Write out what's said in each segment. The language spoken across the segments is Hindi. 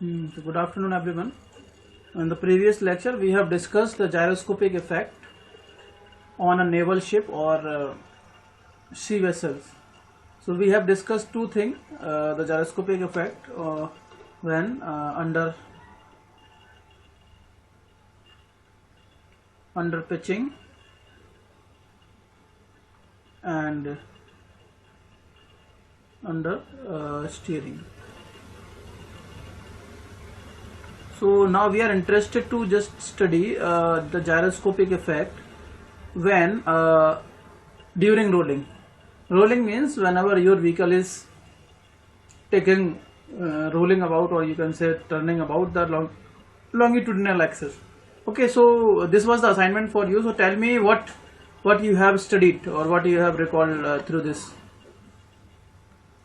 So good afternoon, everyone. In the previous lecture, we have discussed the gyroscopic effect on a naval ship or sea vessels. So we have discussed two things: the gyroscopic effect when under pitching and under steering. So now we are interested to just study the gyroscopic effect when during rolling. Rolling means whenever your vehicle is taking rolling about, or you can say turning about the longitudinal axis. Okay, so this was the assignment for you. So tell me what you have studied or what you have recalled through this.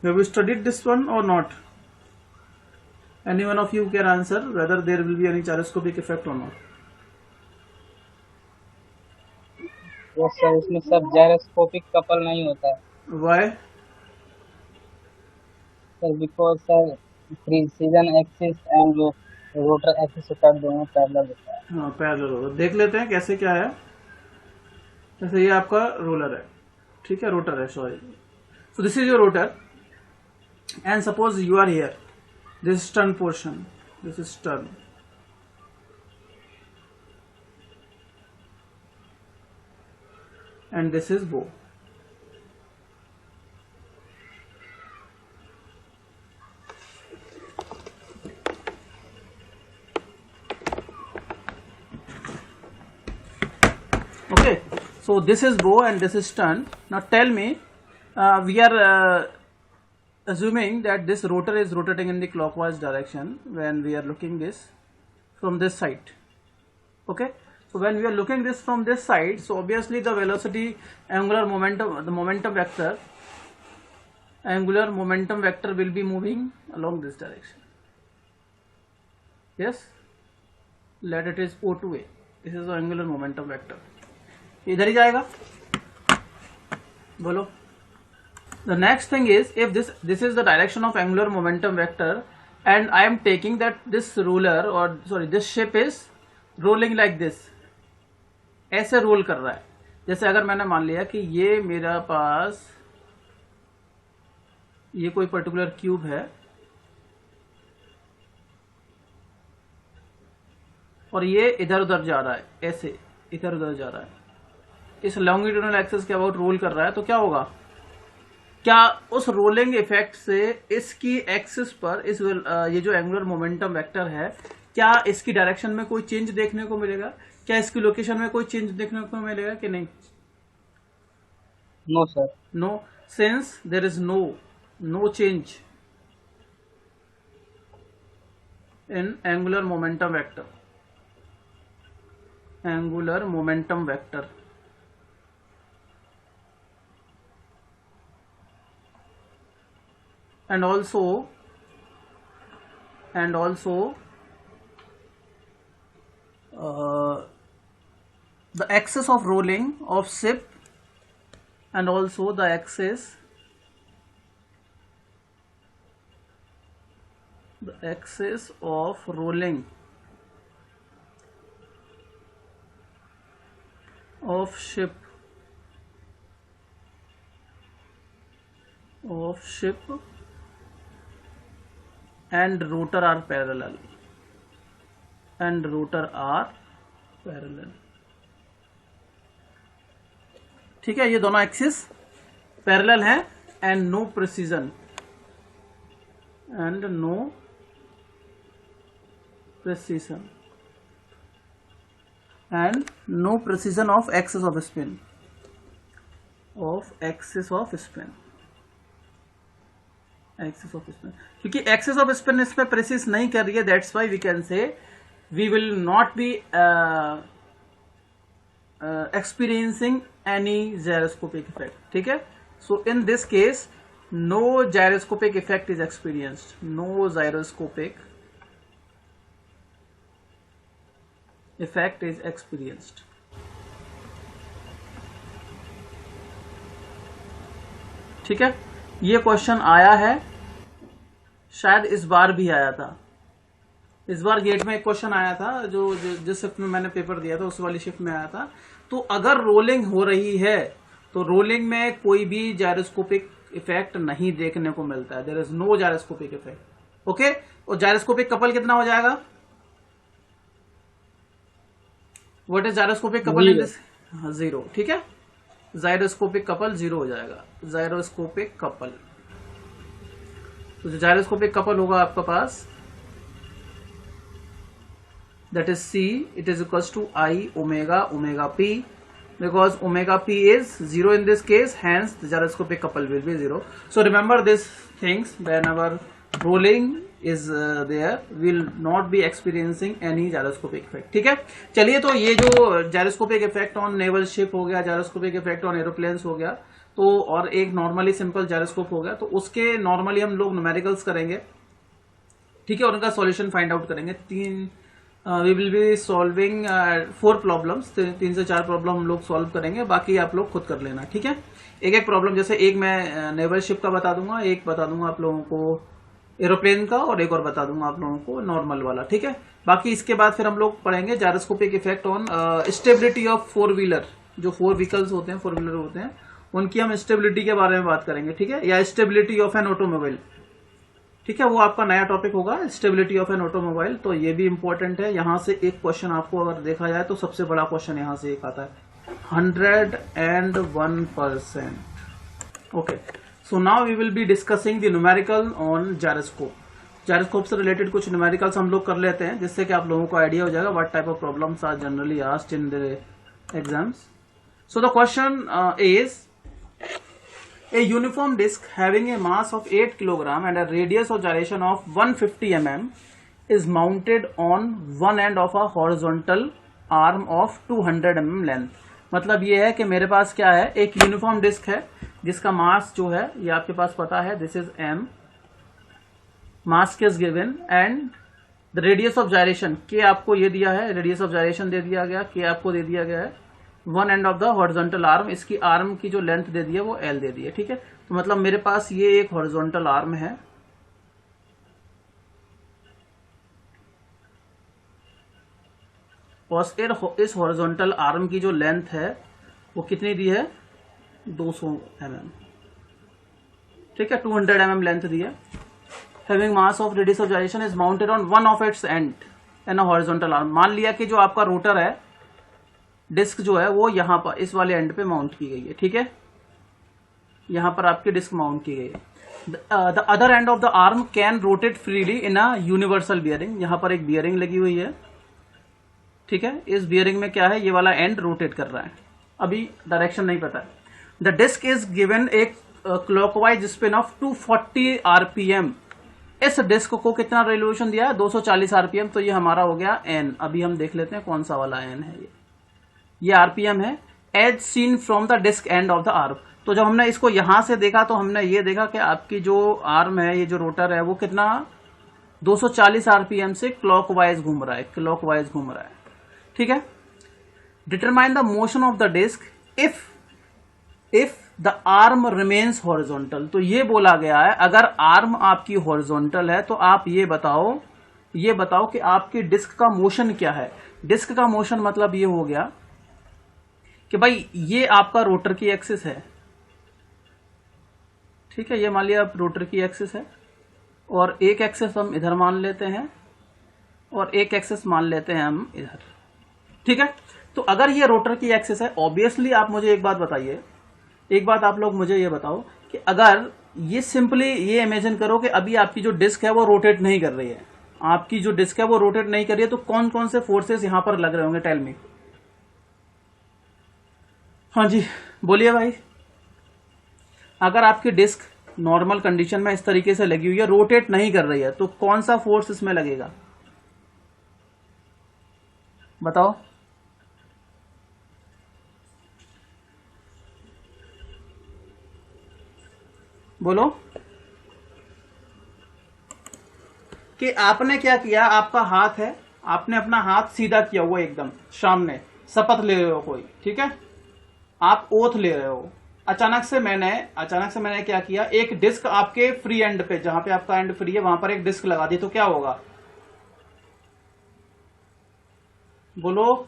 Have you studied this one or not? Any one of you can answer whether there will be any gyroscopic effect or not. Yes sir, इसमें सब जायरोस्कोपिक कपल नहीं होता है Why? Sir, because sir precision axis and जो रोटर एक्सिस होता है दोनों पैरेलल होता है। हाँ, पैरेलल होगा। देख लेते हैं कैसे क्या है। जैसे ये आपका रोलर है, ठीक है, रोटर है, sorry. So this is your rotor and suppose you are here, this stern portion, this is stern, and this is bow. Okay, so this is bow and this is stern. Now tell me, we are assuming that this rotor is rotating in the clockwise direction when we are looking this from this side. Okay, so when we are looking this from this side, so obviously the velocity, angular momentum, the momentum vector, angular momentum vector will be moving along this direction. Yes, let it is O to A. This is the angular momentum vector. इधर ही जाएगा, बोलो. The next thing is, if this is the direction of angular momentum vector and I am taking that this ruler or sorry this ship is rolling like this, ऐसे रोल कर रहा है. जैसे अगर मैंने मान लिया कि ये मेरा पास ये कोई पर्टिकुलर क्यूब है और ये इधर उधर जा रहा है, ऐसे इधर उधर जा रहा है, इस लॉन्गिट्यूडनल एक्सिस के अबाउट रोल कर रहा है, तो क्या होगा? क्या उस रोलिंग इफेक्ट से इसकी एक्सिस पर इस ये जो एंगुलर मोमेंटम वेक्टर है, क्या इसकी डायरेक्शन में कोई चेंज देखने को मिलेगा? क्या इसकी लोकेशन में कोई चेंज देखने को मिलेगा कि नहीं? No sir, no, since there is no change in angular momentum vector, angular momentum vector. And also the axis of rolling of ship and also the axis of rolling of ship and rotor are parallel, ठीक है, ये दोनों एक्सिस पैरेलल हैं and no precession of axis of spin, क्योंकि एक्सिस ऑफ स्पिन इसमें प्रेसिस नहीं कर रही है, that's why we can say we will not be experiencing any gyroscopic effect. ठीक है, so in this case no gyroscopic effect is experienced, no gyroscopic effect is experienced. ठीक है, ये क्वेश्चन आया है, शायद इस बार भी आया था. इस बार गेट में एक क्वेश्चन आया था जिस शिफ्ट में मैंने पेपर दिया था उस वाली शिफ्ट में आया था। तो अगर रोलिंग हो रही है तो रोलिंग में कोई भी जायरोस्कोपिक इफेक्ट नहीं देखने को मिलता है। There is no gyroscopic effect. Okay, और जायरोस्कोपिक कपल कितना हो जाएगा? What is gyroscopic couple in this? Zero. ठीक है, जायरोस्कोपिक कपल जीरो हो जाएगा। जायरोस्कोपिक कपल, तो जो जायरोस्कोपिक कपल होगा आपका पास, that is C, it is equals to I omega P, because omega P is 0 in this case, hence the gyroscopic couple will be 0. So remember these things whenever rolling is there, will not be experiencing any gyroscopic effect. ठीक है, चलिए, तो ये जो gyroscopic effect on naval ship हो गया, gyroscopic effect on aeroplanes हो गया, तो और एक नॉर्मली सिंपल जायरोस्कोप हो गया, तो उसके नॉर्मली हम लोग न्यूमेरिकल्स करेंगे। ठीक है, और उनका सॉल्यूशन फाइंड आउट करेंगे। We will be solving 4 problems, 3 से 4 प्रॉब्लम हम लोग सॉल्व करेंगे, बाकी आप लोग खुद कर लेना। ठीक है, एक एक प्रॉब्लम, जैसे एक मैं नेवल शिप का बता दूंगा, एक बता दूंगा आप लोगों को एरोप्लेन का, और एक और बता दूंगा आप लोगों को नॉर्मल वाला। ठीक है, बाकी इसके बाद फिर हम लोग पढ़ेंगे gyroscopic effect on stability of 4 wheeler. जो 4 व्हीकल्स होते हैं, 4 व्हीलर होते हैं, उनकी हम स्टेबिलिटी के बारे में बात करेंगे। ठीक है, या स्टेबिलिटी ऑफ एन ऑटोमोबाइल। ठीक है, वो आपका नया टॉपिक होगा, स्टेबिलिटी ऑफ एन ऑटोमोबाइल। तो ये भी इंपॉर्टेंट है। यहां से एक क्वेश्चन आपको अगर देखा जाए तो सबसे बड़ा क्वेश्चन यहां से एक आता है, 101%। Okay, so now we will be discussing the numerical on gyroscope. Gyroscope से रिलेटेड कुछ न्यूमेरिकल्स हम लोग कर लेते हैं, जिससे कि आप लोगों को आइडिया हो जाएगा what type of problems are generally asked in the exams. So the question is, a uniform disc having a mass of 8 kg and a radius of gyration of 150 mm is mounted on one end of a horizontal arm of 200 mm length। मतलब ये है कि मेरे पास क्या है, एक यूनिफॉर्म डिस्क है जिसका मास जो है ये आपके पास पता है, this is m, mass is given, and the radius of gyration के आपको ये दिया है, रेडियस ऑफ जायरेशन दे दिया गया, के आपको दे दिया गया है, one and of the horizontal arm, इसकी आर्म की जो लेंथ दे दी है वो एल दे दी है। ठीक है, तो मतलब मेरे पास ये एक हॉरिजॉन्टल आर्म है, और इस हॉरिजॉन्टल आर्म की जो लेंथ है वो कितनी दी है, 200 mm। ठीक है, 200 mm लेंथ दी है। Having mass of radius of gyration is mounted on one of its end an horizontal arm. मान लिया कि जो आपका रोटर है, डिस्क जो है वो यहां पर इस वाले एंड पे माउंट की गई है। ठीक है, यहां पर आपकी डिस्क माउंट की गई है। The other and of the arm can rotate freely in a universal bearing. यहां पर एक बियरिंग लगी हुई है। ठीक है, इस बियरिंग में क्या है, ये वाला एंड रोटेट कर रहा है, अभी डायरेक्शन नहीं पता है। द डिस्क इज गिवन एक क्लॉकवाइज स्पिन ऑफ 240 RPM। इस डिस्क को कितना रेवोल्यूशन दिया है, 240 RPM। तो ये हमारा हो गया एन। अभी हम देख लेते हैं कौन सा वाला एन है। ये RPM है, as seen from the disc end of the arm. तो जब हमने इसको यहां से देखा तो हमने ये देखा कि आपकी जो आर्म है, ये जो रोटर है, वो कितना 240 RPM से क्लॉकवाइज घूम रहा है, क्लॉकवाइज घूम रहा है। ठीक है, determine the motion of the disc if the arm remains horizontal. तो ये बोला गया है, अगर आर्म आपकी हॉरिजॉन्टल है तो आप ये बताओ कि आपकी डिस्क का मोशन क्या है। डिस्क का मोशन मतलब ये हो गया कि भाई ये आपका रोटर की एक्सिस है। ठीक है, ये मान लिया रोटर की एक्सिस है, और एक एक्सिस हम इधर मान लेते हैं और एक एक्सिस मान लेते हैं हम इधर। ठीक है, तो अगर ये रोटर की एक्सिस है, ऑब्वियसली आप मुझे एक बात बताइए, एक बात आप लोग मुझे ये बताओ कि अगर ये सिंपली ये इमेजिन करो कि अभी आपकी जो डिस्क है वो रोटेट नहीं कर रही है, आपकी जो डिस्क है वो रोटेट नहीं कर रही है, तो कौन कौन से फोर्सेस यहां पर लग रहे होंगे, टेल मी। हाँ जी, बोलिए भाई। अगर आपकी डिस्क नॉर्मल कंडीशन में इस तरीके से लगी हुई है, रोटेट नहीं कर रही है, तो कौन सा फोर्स इसमें लगेगा, बताओ। बोलो कि आपने क्या किया, आपका हाथ है, आपने अपना हाथ सीधा किया हुआ एकदम सामने, शपथ ले रहे हो कोई, ठीक है, आप ओथ ले रहे हो। अचानक से मैंने क्या किया, एक डिस्क आपके फ्री एंड पे, जहां पे आपका एंड फ्री है वहां पर एक डिस्क लगा दी, तो क्या होगा, बोलो,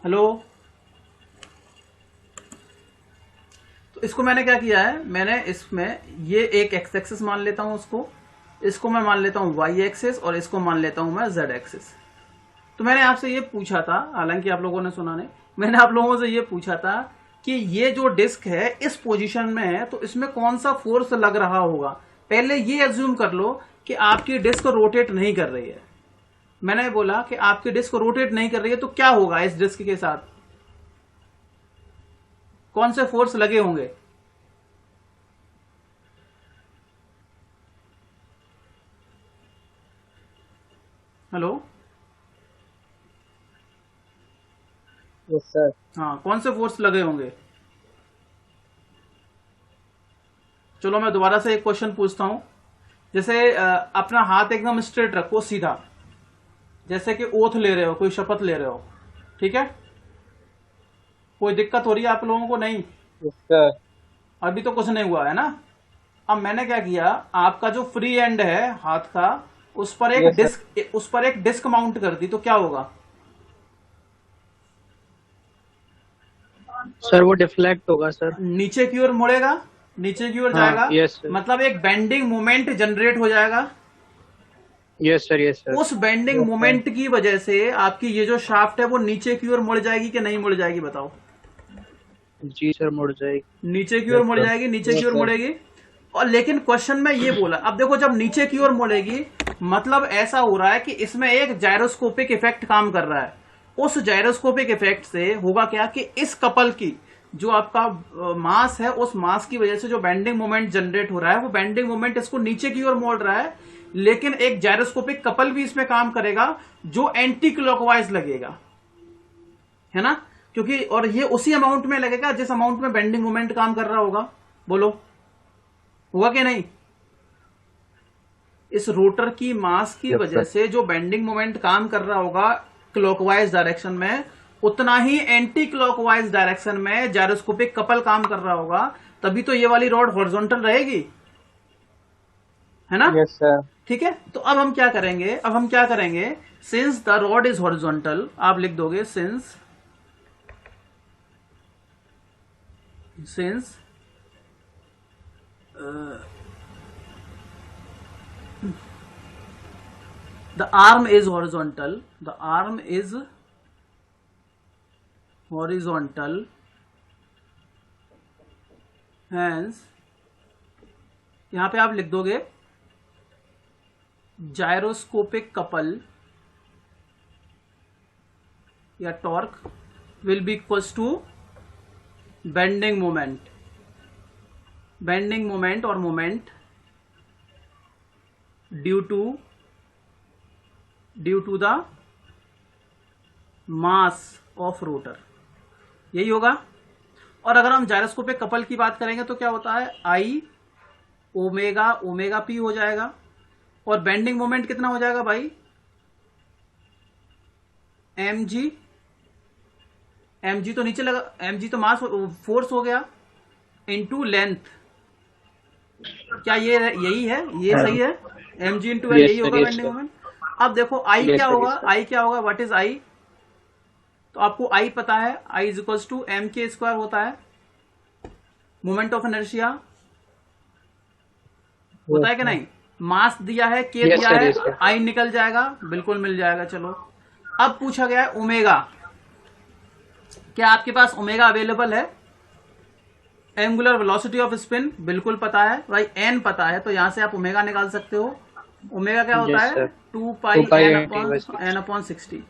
हेलो। तो इसको मैंने क्या किया है, मैंने इसमें ये एक एक्स एक्सिस मान लेता हूं, इसको मैं मान लेता हूं वाई एक्सिस, और इसको मान लेता हूं मैं जेड एक्सिस। तो मैंने आपसे ये पूछा था, हालांकि आप लोगों ने सुना नहीं, मैंने आप लोगों से ये पूछा था कि ये जो डिस्क है इस पोजीशन में है, तो इसमें कौन सा फोर्स लग रहा होगा। पहले ये एज्यूम कर लो कि आपकी डिस्क रोटेट नहीं कर रही है। मैंने बोला कि आपकी डिस्क रोटेट नहीं कर रही है, तो क्या होगा इस डिस्क के साथ, कौन से फोर्स लगे होंगे। Hello, yes sir. हाँ, कौन से फोर्स लगे होंगे। चलो मैं दोबारा से एक क्वेश्चन पूछता हूं। जैसे अपना हाथ एकदम स्ट्रेट रखो, सीधा, जैसे कि ओथ ले रहे हो, कोई शपथ ले रहे हो, ठीक है। कोई दिक्कत हो रही है आप लोगों को? नहीं, यस सर। अभी तो कुछ नहीं हुआ है ना। अब मैंने क्या किया, आपका जो फ्री एंड है हाथ का, उस पर एक Yes, sir. डिस्क माउंट कर दी, तो क्या होगा। सर वो डिफ्लेक्ट होगा सर। नीचे की ओर मुड़ेगा, नीचे की ओर हाँ, जाएगा, yes, sir. मतलब एक बेंडिंग मोमेंट जनरेट हो जाएगा। Yes sir, yes sir. उस बेंडिंग Yes, sir. मोमेंट की वजह से आपकी ये जो शाफ्ट है वो नीचे की ओर मुड़ जाएगी कि नहीं मुड़ जाएगी, बताओ। जी सर, मुड़ जाएगी। नीचे की ओर Yes, मुड़ sir. जाएगी, नीचे Yes, की ओर sir. मुड़ेगी। और लेकिन क्वेश्चन में ये बोला, अब देखो, जब नीचे की ओर मुड़ेगी मतलब ऐसा हो रहा है कि इसमें एक जायरोस्कोपिक इफेक्ट काम कर रहा है। उस जायरोस्कोपिक इफेक्ट से होगा क्या कि इस कपल की जो आपका मास है, उस मास की वजह से जो बेंडिंग मोमेंट जनरेट हो रहा है, वो बेंडिंग मोमेंट इसको नीचे की ओर मोड़ रहा है। लेकिन एक जायरोस्कोपिक कपल भी इसमें काम करेगा जो एंटी क्लॉकवाइज लगेगा, है ना, क्योंकि और ये उसी अमाउंट में लगेगा जिस अमाउंट में बेंडिंग मोमेंट काम कर रहा होगा। बोलो, हुआ कि नहीं। इस रोटर की मास की Yes, वजह sir. से जो बेंडिंग मोमेंट काम कर रहा होगा क्लॉकवाइज डायरेक्शन में, उतना ही एंटी क्लॉकवाइज डायरेक्शन में जायरोस्कोपिक कपल काम कर रहा होगा। तभी तो ये वाली रॉड हॉरिजॉन्टल रहेगी, है ना। Yes, sir. ठीक है, तो अब हम क्या करेंगे, since the rod is horizontal, आप लिख दोगे since the arm is horizontal, hence यहां पे आप लिख दोगे जायरोस्कोपिक कपल या torque will be equals to bending moment और moment due to the mass of rotor, यही होगा। और अगर हम जायरोस्कोपिक कपल की बात करेंगे तो क्या होता है, आई ओमेगा पी हो जाएगा। और बेंडिंग मोमेंट कितना हो जाएगा भाई, एम जी तो नीचे लगा, एम जी तो मास फोर्स हो गया इनटू लेंथ। क्या ये यही है, ये सही है, M G into L, Yes, यही sir, होगा yes, बेंडिंग sir. मोमेंट। अब देखो आई Yes, क्या sir, होगा, yes, sir. आई क्या होगा, व्हाट इज आई। तो आपको आई पता है, I is equals to M के स्क्वायर होता है मोमेंट ऑफ इनर्शिया, होता है कि नहीं। मास दिया है, के Yes, दिया sir, है, yes, sir. आई निकल जाएगा, बिल्कुल मिल जाएगा। चलो, अब पूछा गया है ओमेगा, क्या आपके पास ओमेगा अवेलेबल है। एंगुलर वेलोसिटी ऑफ स्पिन बिल्कुल पता है भाई, एन पता है, तो यहां से आप ओमेगा निकाल सकते हो। ओमेगा क्या होता Yes, है, sir. 2 पाई 2 pi एन अपॉन 60।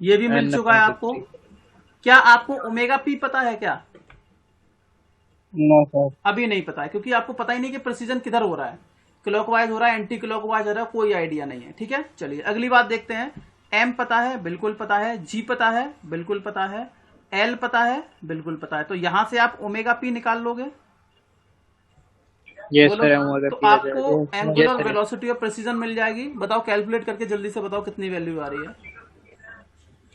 ये भी मिल N चुका है upon आपको। 60. क्या आपको ओमेगा पी पता है क्या। No, sir. अभी नहीं पता है, क्योंकि आपको पता ही नहीं कि प्रेसिजन किधर हो रहा है, क्लॉकवाइज हो रहा है, एंटी क्लॉकवाइज हो रहा है, कोई आइडिया नहीं है। ठीक है, चलिए अगली बात देखते हैं। एम पता है, बिल्कुल पता है। जी पता है, बिल्कुल पता है। एल पता है, बिल्कुल पता है। तो यहां से आप ओमेगा पी निकाल लोगे। Yes, बोलो, sir, ओमेगा तो पी आ आपको जाएगा। Yes, angular sir. Velocity of precession मिल जाएगी। बताओ, कैलकुलेट करके जल्दी से बताओ कितनी वैल्यू आ रही है।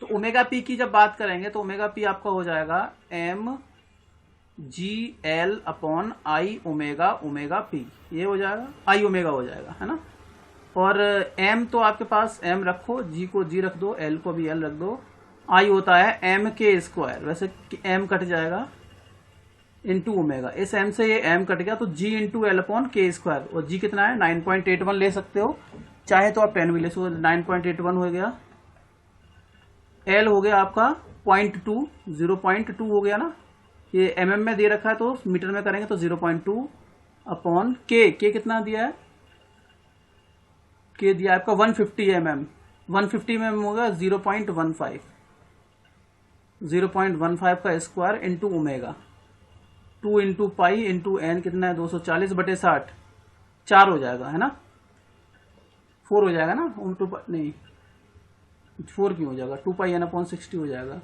तो ओमेगा पी की जब बात करेंगे तो ओमेगा पी आपका हो जाएगा M G L upon I omega P, ये हो जाएगा, आई ओमेगा हो जाएगा, है ना। और m तो आपके पास m रखो, g को g रख दो, l को भी l रख दो। i होता है m के स्क्वायर, वैसे m कट जाएगा इंटू ओमेगा, इस m से ये m कट गया तो g इंटू एल अपॉन के स्क्वायर, और g कितना है 9.81 ले सकते हो, चाहे तो आप 10 भी ले सकते हो। 9.81 हो गया, l हो गया आपका 0.2, 0.2 हो गया ना, ये mm में दे रखा है तो मीटर में करेंगे तो 0.2 अपॉन k कितना दिया है, k दिया है आपका 150 mm, 150 mm होगा 0.15, 0.15 का square into omega, 2 into pi into N कितना है 240/60, 4 हो जाएगा है ना, 4 हो जाएगा ना, नहीं 4 क्यों हो जाएगा, 2 पाई एन अपॉन 60 हो जाएगा,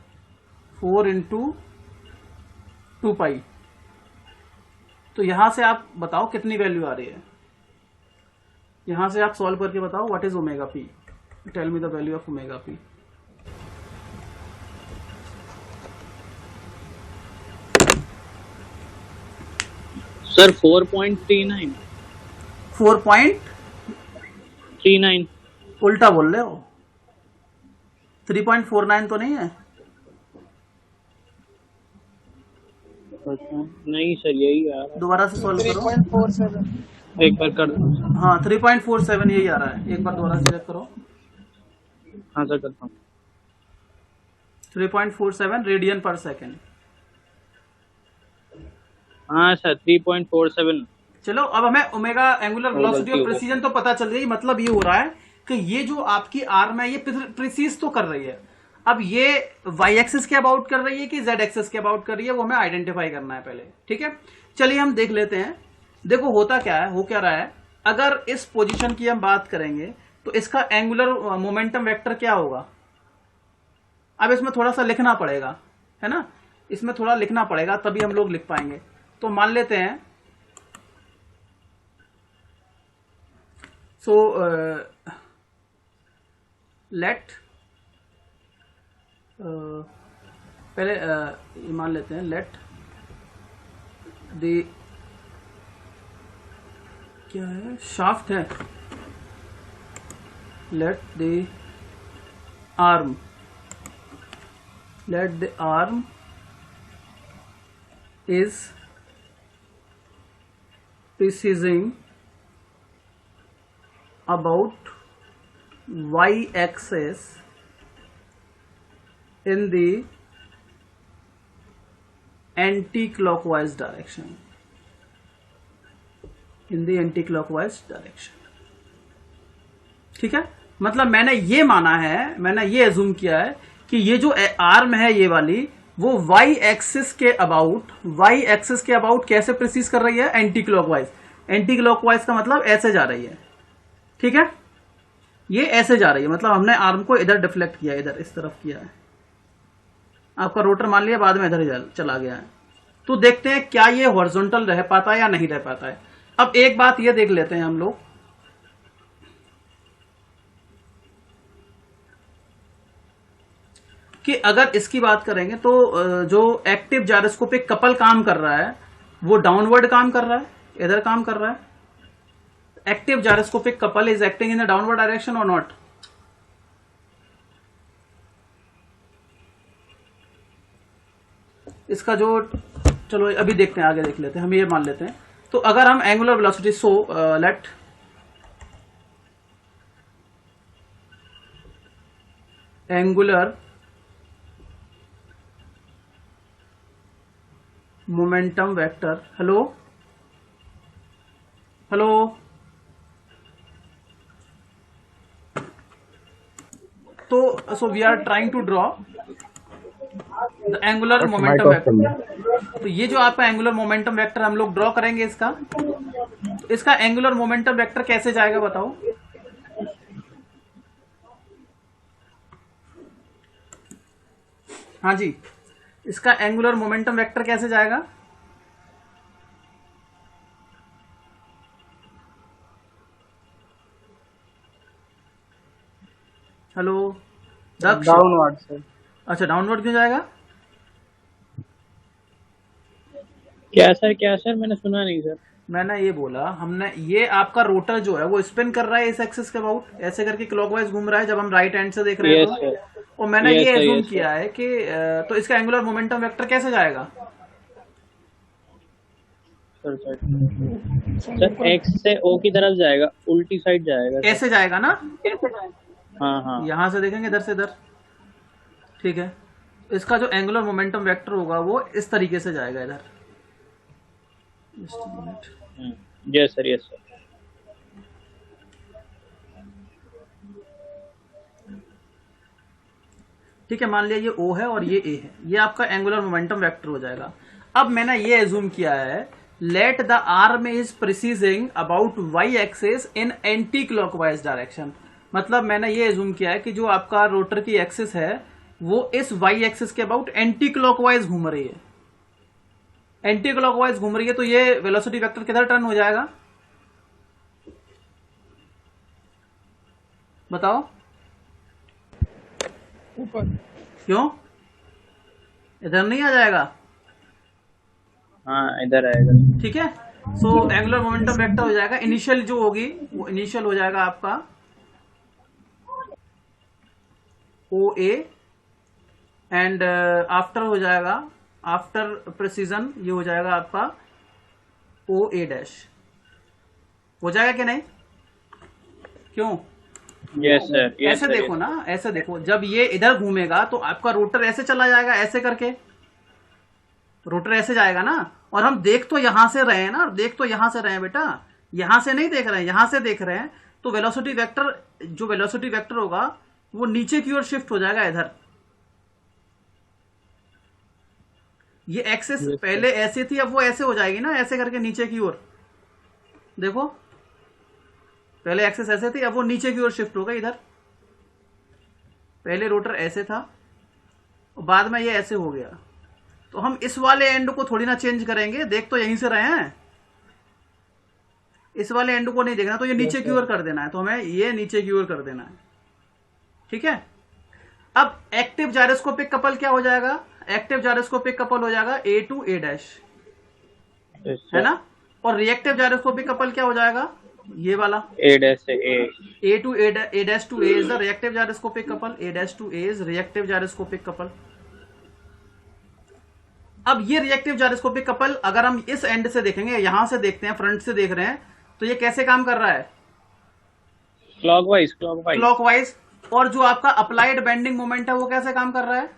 4 इंटू 2 पाई। तो यहां से आप बताओ कितनी वैल्यू आ रही है, यहां से आप सॉल्व करके बताओ what is omega P, tell me the value of omega P. Sir 4.39 4.39 उल्टा बोल रहे हो, 3.49 तो नहीं है? नहीं सर यही आ रहा दोबारा से सॉल्व करो, 3.47। है, एक बार कर दो। हाँ 3.47 यही आ रहा है, एक बार दोबारा से चेक करो। हाँ सर करता हूँ। 3.47 रेडियन पर सेकेंड। हाँ सर 3.47। चलो अब हमें ओमेगा एंगुलर वेलोसिटी और प्रिसीजन तो पता चल गई, मतलब ये हो रहा है कि ये जो आपकी आर्म है ये प्रिसीज तो कर रही है, अब ये वाई एक्सिस के अबाउट कर रही है कि जेड एक्सिस के अबाउट कर रही है वो हमें आइडेंटिफाई करना है पहले, ठीक है। चलिए हम देख लेते हैं, देखो होता क्या है, हो क्या रहा है, अगर इस पोजीशन की हम बात करेंगे तो इसका एंगुलर मोमेंटम वेक्टर क्या होगा। अब इसमें थोड़ा सा लिखना पड़ेगा, है ना, इसमें थोड़ा लिखना पड़ेगा तभी हम लोग लिख पाएंगे। तो मान लेते हैं सो लेट पहले ये मान लेते हैं लेट द क्या है, शाफ्ट है, let the arm is precising about y-axis in the anti-clockwise direction, ठीक है। मतलब मैंने ये माना है, मैंने ये एज्यूम किया है कि ये जो आर्म है ये वाली वो y एक्सिस के अबाउट कैसे प्रिसीज कर रही है, एंटी क्लॉकवाइज का मतलब ऐसे जा रही है, ठीक है, ये ऐसे जा रही है, मतलब हमने आर्म को इधर डिफ्लेक्ट किया, इधर इस तरफ किया है, आपका रोटर मान लिया बाद में इधर ही चला गया है। तो देखते हैं क्या ये हॉरिजॉन्टल रह पाता है या नहीं रह पाता है। अब एक बात ये देख लेते हैं हम लोग कि अगर इसकी बात करेंगे तो जो एक्टिव जायरोस्कोपिक कपल काम कर रहा है वो डाउनवर्ड काम कर रहा है, इधर काम कर रहा है। Active gyroscopic couple is acting in the downward direction और नॉट। इसका जो, चलो अभी देखते हैं, आगे देख लेते हैं, हम ये मान लेते हैं। तो अगर हम angular velocity, so let angular momentum vector, hello तो so we are trying to draw the angular momentum vector. तो ये जो आपका एंगुलर मोमेंटम वेक्टर हम लोग ड्रॉ करेंगे, इसका एंगुलर मोमेंटम वेक्टर कैसे जाएगा बताओ। हाँ जी, इसका एंगुलर मोमेंटम वेक्टर कैसे जाएगा। हेलो दक्ष, डाउनवर्ड सर। अच्छा डाउनवर्ड क्यों जाएगा। क्या सर मैंने सुना नहीं सर। मैंने ये बोला, हमने ये आपका रोटर जो है वो स्पिन कर रहा है इस एक्सिस के अबाउट, ऐसे करके क्लॉकवाइज घूम रहा है जब हम राइट हैंड से देख रहे हैं यस तो। सर, और मैंने यस ये सर, एज्यूम यस किया सर। है कि तो इसका एंगुलर मोमेंटम वेक्टर कैसे जाएगा? सर सर एक्स से ओ की तरफ जाएगा, उल्टी साइड जाएगा सर। ऐसे जाएगा ना, हाँ हाँ यहां से देखेंगे इधर से इधर, ठीक है। इसका जो एंगुलर मोमेंटम वेक्टर होगा वो इस तरीके से जाएगा इधर। Just a minute. Yes sir, yes sir. ठीक है, मान लिया ये O है और ये A है, ये आपका एंगुलर मोमेंटम वेक्टर हो जाएगा। अब मैंने ये एज्यूम किया है, let the arm is precessing about y axis in anticlockwise direction. मतलब मैंने ये एज्यूम किया है कि जो आपका रोटर की एक्सिस है वो इस y एक्सिस के अबाउट एंटी क्लॉकवाइज घूम रही है। एंटी क्लॉकवाइज घूम रही है तो ये वेलोसिटी वेक्टर किधर टर्न हो जाएगा बताओ? ऊपर। क्यों? इधर नहीं आ जाएगा? हाँ इधर आएगा। ठीक है, सो एंगुलर मोमेंटम वेक्टर हो जाएगा, इनिशियल जो होगी वो इनिशियल हो जाएगा आपका ओ ए, एंड आफ्टर हो जाएगा, आफ्टर प्रिसीजन ये हो जाएगा आपका ओ ए डैश। हो जाएगा कि नहीं? क्यों? यस सर, यस ऐसे सर। देखो ना, ऐसे देखो, जब ये इधर घूमेगा तो आपका रोटर ऐसे चला जाएगा, ऐसे करके रोटर ऐसे जाएगा ना। और हम देख तो यहां से रहे हैं ना, देख तो यहां से रहे हैं बेटा, यहां से नहीं देख रहे हैं, यहां से देख रहे हैं। तो वेलोसिटी वेक्टर, जो वेलोसिटी वेक्टर होगा वो नीचे की ओर शिफ्ट हो जाएगा इधर। ये एक्सेस पहले ऐसे थी, अब वो ऐसे हो जाएगी ना, ऐसे करके नीचे की ओर। देखो पहले एक्सेस ऐसे थी, अब वो नीचे की ओर शिफ्ट हो गई इधर। पहले रोटर ऐसे था और बाद में ये ऐसे हो गया। तो हम इस वाले एंड को थोड़ी ना चेंज करेंगे, देख तो यहीं से रहे हैं, इस वाले एंड को नहीं देखना, तो ये नीचे की ओर कर देना है, तो हमें ये नीचे की ओर कर देना है। ठीक है, अब एक्टिव जायरोस्कोपिक कपल क्या हो जाएगा? एक्टिव जायरोस्कोपिक कपल हो जाएगा ए टू ए डैश, है ना। और रिएक्टिव जायरोस्कोपिक कपल क्या हो जाएगा? ये वाला ए डैश से A to A dash to A is the reactive gyroscopic couple, A dash to A is reactive gyroscopic couple. अब ये रिएक्टिव जायरोस्कोपिक कपल अगर हम इस एंड से देखेंगे, यहां से देखते हैं, फ्रंट से देख रहे हैं, तो ये कैसे काम कर रहा है? Clockwise, clockwise, clockwise. और जो आपका अप्लाइड बेंडिंग मोमेंट है वो कैसे काम कर रहा है?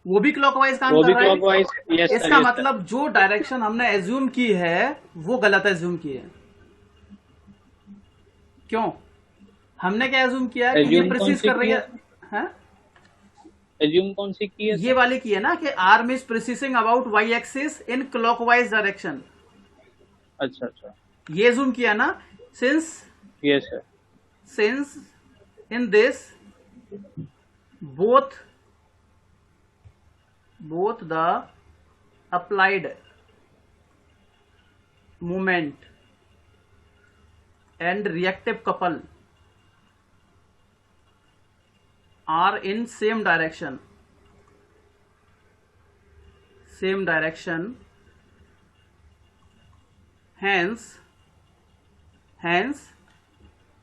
वो भी क्लॉकवाइज काम कर रहा है। क्लॉकवाइज। यस सर, इसका मतलब जो डायरेक्शन हमने एज्यूम की है वो गलत एज्यूम की है। क्यों? हमने क्या एज्यूम किया है कि ये प्रिसीज कर रही है, हैं? एज्यूम कौन सी की है? ये वाली की है ना कि arm is precessing about Y axis in clockwise direction. अच्छा अच्छा, ये एज्यूम किया ना, since yes sir, since in this both the applied moment and reactive couple are in same direction, hence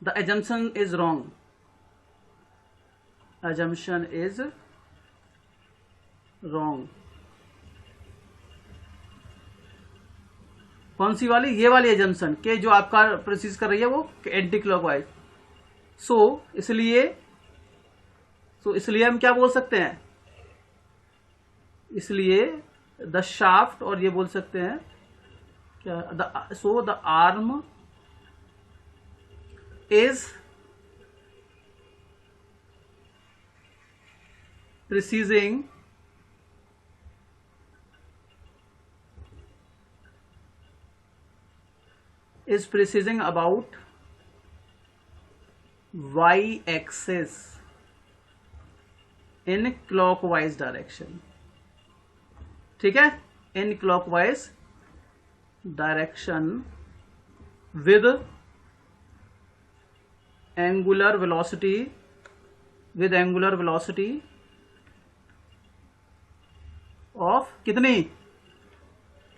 the assumption is wrong. Assumption is wrong. कौन सी वाली? ये वाली एजम्पशन के जो आपका प्रोसीज कर रही है वो एंटी क्लॉकवाइज। इसलिए हम क्या बोल सकते हैं? इसलिए द शाफ्ट, और ये बोल सकते हैं क्या, the arm is preceding about y axis in clockwise direction। ठीक है, in clockwise direction with angular velocity of कितनी?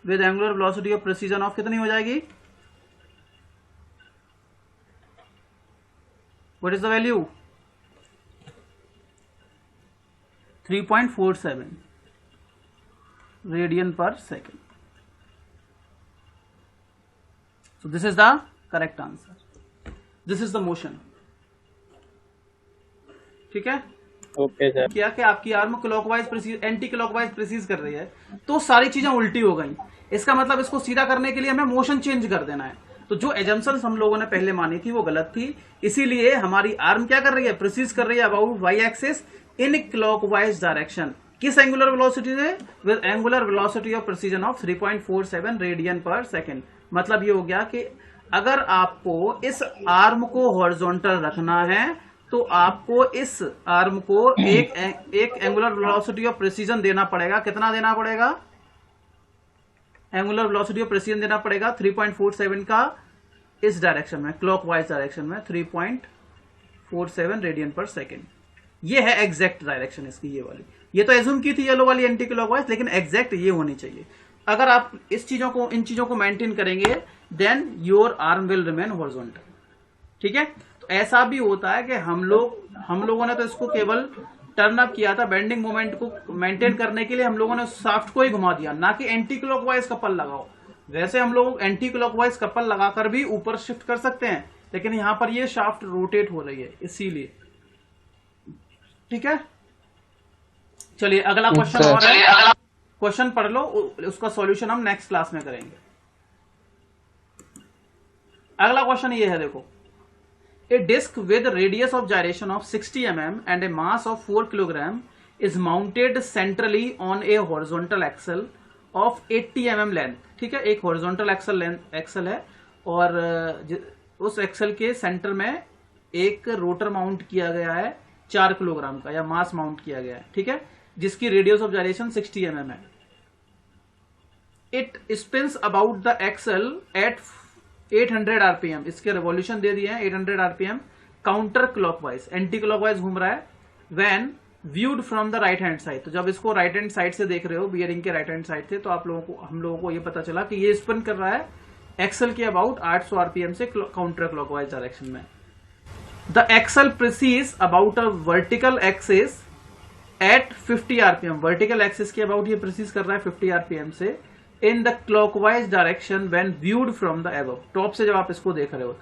With angular velocity of precision of कितनी हो जाएगी? What is the value? 3.47 radian per second. So this is the correct answer. This is the motion. ठीक है. Okay sir. क्या कि आपकी arm clockwise precedes anti clockwise precedes कर रही है तो सारी चीजें उल्टी हो गई. इसका मतलब इसको सीधा करने के लिए हमें मोशन चेंज कर देना है. तो जो एजम्पशंस हम लोगों ने पहले मानी थी वो गलत थी. इसीलिए हमारी आर्म क्या कर रही है? प्रिसीज कर रही है about Y axis in clockwise direction. किस एंगुलर वेलोसिटी से? With angular velocity of precision of 3.47 radian per second. मतलब ये हो गया कि अगर आपको इस आर्म को हॉरिजॉन्टल रखना है तो आपको इस आर्म को एक एंगुलर वेलोसिटी ऑफ प्रिसीजन देना पड़ेगा. कितना देना पड़ेगा? एंगुलर वेलोसिटी ऑफ प्रिसीजन देना पड़ेगा 3.47 का इस डायरेक्शन में, क्लॉकवाइज डायरेक्शन में 3.47 रेडियन पर सेकेंड. ये है एग्जैक्ट डायरेक्शन इसकी, ये वाली. ये तो एज्यूम की थी येलो वाली एंटी क्लॉकवाइज, लेकिन एग्जैक्ट ये होनी चाहिए. अगर आप इन चीजों को मेंटेन करेंगे then your arm will remain horizontal. ठीक है. तो ऐसा भी होता है कि हम लोगों ने तो इसको केवल टर्न अप किया था, बेंडिंग मोमेंट को मेंटेन करने के लिए हम लोगों ने शाफ्ट को ही घुमा दिया, ना कि एंटी क्लॉकवाइज कपल लगाओ. वैसे हम लोग एंटी क्लॉकवाइज कपल लगाकर भी ऊपर शिफ्ट कर सकते हैं, लेकिन यहां पर ये शाफ्ट रोटेट हो रही है इसीलिए. ठीक है. चलिए अगला क्वेश्चन और है. क्वेश्चन पढ़ लो, उसका सॉल्यूशन हम नेक्स्ट क्लास में करेंगे. अगला क्वेश्चन ये है, देखो. A disc with radius of gyration of 60 mm and a mass of 4 kg is mounted centrally on a horizontal axle of 80 mm length. ठीक है. एक हॉरिजॉन्टल एक्सल है और उस एक्सल के सेंटर में एक रोटर माउंट किया गया है 4 किलोग्राम का, या मास माउंट किया गया है. ठीक है. जिसकी रेडियस ऑफ जायरेशन 60 mm है. It spins about the axle at 800 RPM. इसके रेवोल्यूशन दे दिए हैं 800 RPM. Counter clockwise, anti clockwise घूम रहा है. When viewed from the right hand side. तो जब इसको राइट हैंड साइड से देख रहे हो, बियरिंग के राइट हैंड साइड से, तो हम लोगों को ये पता चला कि ये स्पिन कर रहा है एक्सल के अबाउट 800 RPM से काउंटर क्लॉकवाइज डायरेक्शन में. The axle precess about a vertical axis at 50 RPM. Vertical axis के अबाउट ये प्रिसीज कर रहा है 50 RPM से in the clockwise direction when viewed from the above. Top से जब आप इसको देख रहे हो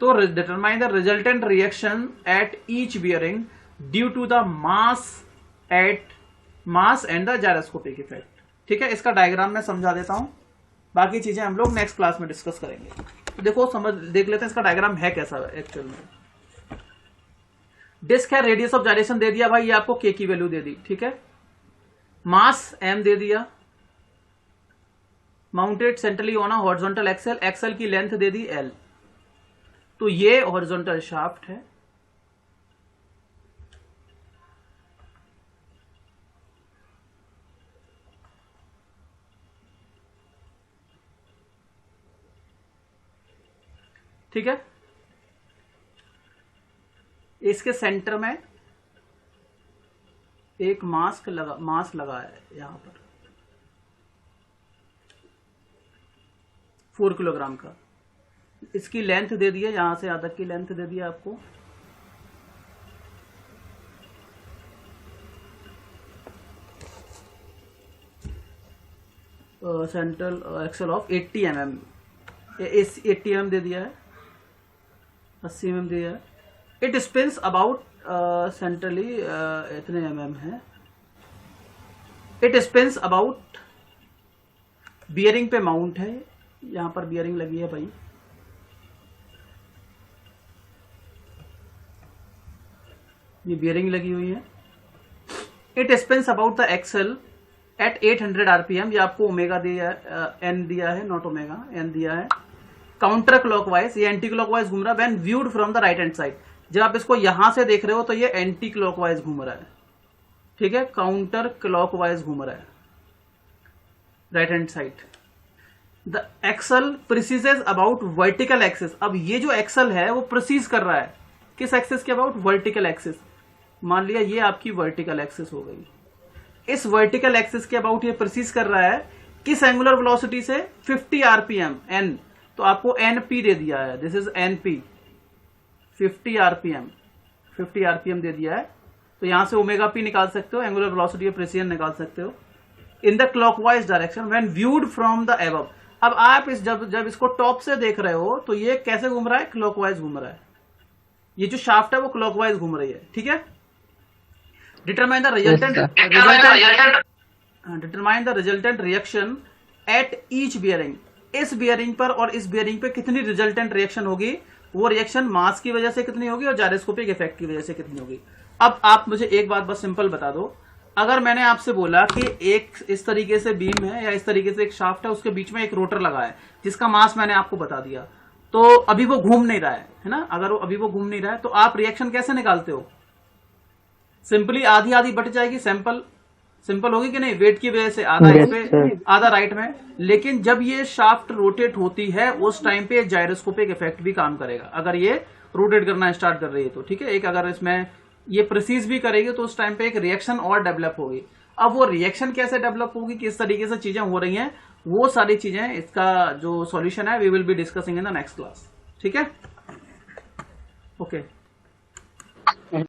तो determine the resultant reaction at each bearing due to the mass and the gyroscopic effect. ठीक है. इसका डायग्राम मैं समझा देता हूं, बाकी चीजें हम लोग नेक्स्ट क्लास में डिस्कस करेंगे. देखो देख लेते हैं इसका डायग्राम है कैसा एक्चुअल में. डिस्क है, रेडियस ऑफ जायरेशन दे दिया भाई, ये आपको के की वैल्यू दे दी. ठीक है. मास m दे दिया. Mounted centrally on a horizontal axle, axle की लेंथ दे दी l. तो ये हॉरिजॉन्टल शाफ्ट है. ठीक है. इसके सेंटर में एक मास लगा है यहां पर 4 किलोग्राम का. इसकी लेंथ दे दी है, यहां से यहां तक की लेंथ दे दी है आपको. Central axle of 80 mm. 80 mm दे दिया है, 80 mm दिया है. इट स्पिन्स अबाउट सेंट्रली इतने mm है. इट स्पिन्स अबाउट, बियरिंग पे माउंट है, यहां पर बियरिंग लगी है भाई. ये बियरिंग लगी हुई है. It spins about the axle at 800 RPM. ये आपको ओमेगा दिया है, एन दिया है, नॉट ओमेगा, एन दिया है. काउंटर क्लॉकवाइज, ये एंटी क्लॉकवाइज घूम रहा है. When viewed from the right hand side, जब आप इसको यहां से देख रहे हो तो ये एंटी क्लॉकवाइज घूम रहा है. ठीक है. काउंटर क्लॉकवाइज घूम रहा है right hand side. The axle precesses about vertical axis. अब ये जो एक्सल है वो प्रिसीज कर रहा है किस एक्सिस के अबाउट? Vertical axis. मान लिया ये आपकी वर्टिकल एक्सिस हो गई. इस वर्टिकल एक्सिस के अबाउट ये प्रिसीज कर रहा है किस एंगुलर वेलोसिटी से? 50 आरपीएम n, तो आपको np दे दिया है, दिस इज np 50 आरपीएम दे दिया है। तो यहां से ओमेगा पी निकाल सकते हो, एंगुलर वेलोसिटी ऑफ प्रेसिजन निकाल सकते हो इन the clockwise direction when viewed from the above. अब आप जब इसको टॉप से देख रहे हो तो ये कैसे घूम रहा है? क्लॉकवाइज घूम रहा है, ये जो शाफ्ट है वो क्लॉकवाइज घूम रही है, ठीक है। Determine the resultant reaction at each bearing. इस बियरिंग पर और इस बियरिंग पे कितनी रिजल्टेंट रिएक्शन होगी? वो रिएक्शन मास की वजह से कितनी होगी और जायरोस्कोपिक इफेक्ट की वजह से कितनी होगी। अब आप मुझे एक बात बस सिंपल बता दो, अगर मैंने आपसे बोला कि एक इस तरीके से बीम है या इस तरीके से एक शाफ्ट है, उसके बीच में एक रोटर लगा है जिसका मास मैंने आपको बता दिया, तो अभी वो घूम नहीं रहा है ना, अगर वो अभी वो घूम नहीं रहा है तो आप रिएक्शन कैसे निकालते हो? सिंपली आधी आधी बट जाएगी, सिंपल होगी कि नहीं? वेट की वजह से आधा इस पे आधा राइट में। लेकिन जब ये शाफ्ट रोटेट होती है उस टाइम पे जायरोस्कोपिक इफेक्ट भी काम करेगा, अगर ये रोटेट करना स्टार्ट कर रही है तो, ठीक है। एक अगर इसमें ये प्रिसीज भी करेगी तो उस टाइम पे एक रिएक्शन और डेवलप होगी। अब वो रिएक्शन कैसे डेवलप होगी, किस तरीके से चीजें हो रही हैं, वो सारी चीजें, इसका जो सॉल्यूशन है we will be discussing in the next class, ठीक है। ओके।